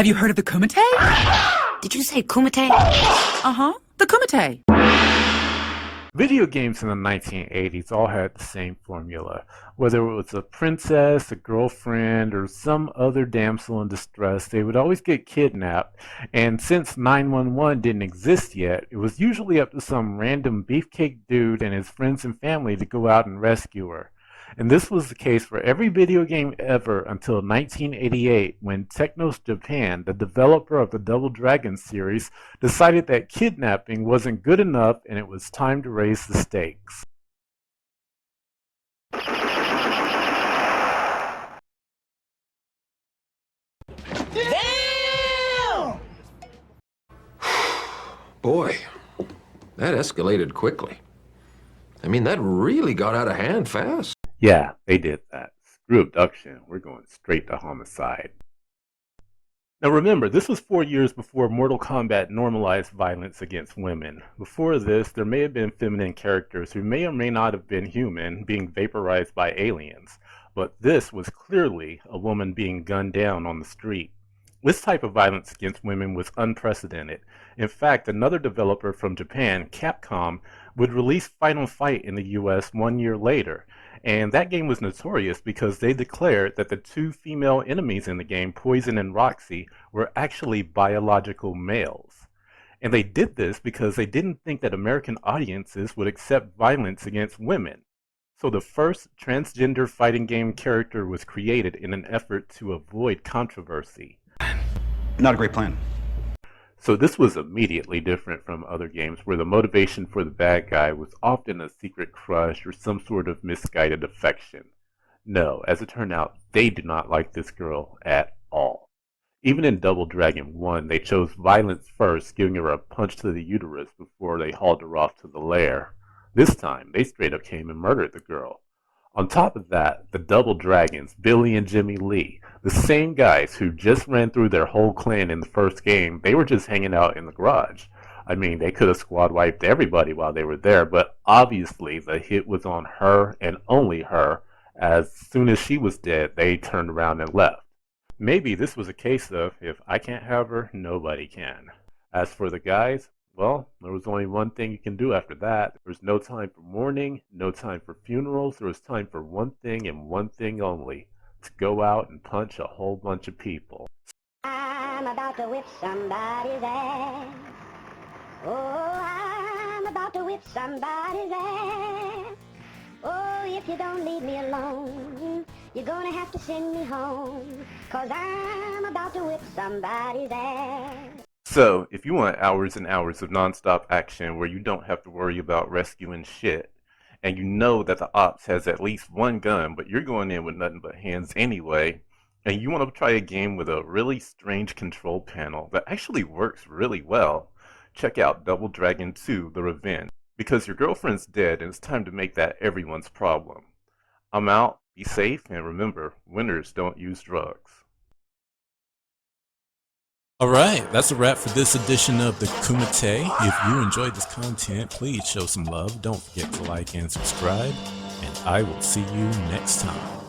Have you heard of the Kumite? Did you say kumite? Uh-huh, the Kumite. Video games in the 1980s all had the same formula. Whether it was a princess, a girlfriend, or some other damsel in distress, they would always get kidnapped, and since 911 didn't exist yet, it was usually up to some random beefcake dude and his friends and family to go out and rescue her. And this was the case for every video game ever until 1988, when Technos Japan, the developer of the Double Dragon series, decided that kidnapping wasn't good enough and it was time to raise the stakes. Damn! Boy, that escalated quickly. I mean, that really got out of hand fast. Yeah, they did that. Screw abduction, we're going straight to homicide. Now remember, this was 4 years before Mortal Kombat normalized violence against women. Before this, there may have been feminine characters who may or may not have been human, being vaporized by aliens. But this was clearly a woman being gunned down on the street. This type of violence against women was unprecedented. In fact, another developer from Japan, Capcom, would release Final Fight in the US 1 year later. And that game was notorious because they declared that the two female enemies in the game, Poison and Roxy, were actually biological males. And they did this because they didn't think that American audiences would accept violence against women. So the first transgender fighting game character was created in an effort to avoid controversy. Not a great plan. So this was immediately different from other games where the motivation for the bad guy was often a secret crush or some sort of misguided affection. No, as it turned out, they did not like this girl at all. Even in Double Dragon 1, they chose violence first, giving her a punch to the uterus before they hauled her off to the lair. This time, they straight up came and murdered the girl. On top of that, the Double Dragons, Billy and Jimmy Lee, the same guys who just ran through their whole clan in the first game, they were just hanging out in the garage. I mean, they could have squad wiped everybody while they were there, but obviously the hit was on her and only her. As soon as she was dead, they turned around and left. Maybe this was a case of, if I can't have her, nobody can. As for the guys, well, there was only one thing you can do after that. There was no time for mourning, no time for funerals. There was time for one thing and one thing only: to go out and punch a whole bunch of people. I'm about to whip somebody's ass. Oh, I'm about to whip somebody's ass. Oh, if you don't leave me alone, you're gonna have to send me home, 'cause I'm about to whip somebody's ass. So, if you want hours and hours of non-stop action where you don't have to worry about rescuing shit, and you know that the ops has at least one gun, but you're going in with nothing but hands anyway, and you want to try a game with a really strange control panel that actually works really well, check out Double Dragon 2: The Revenge. Because your girlfriend's dead and it's time to make that everyone's problem. I'm out, be safe, and remember, winners don't use drugs. Alright, that's a wrap for this edition of the Kumite. If you enjoyed this content, please show some love. Don't forget to like and subscribe, and I will see you next time.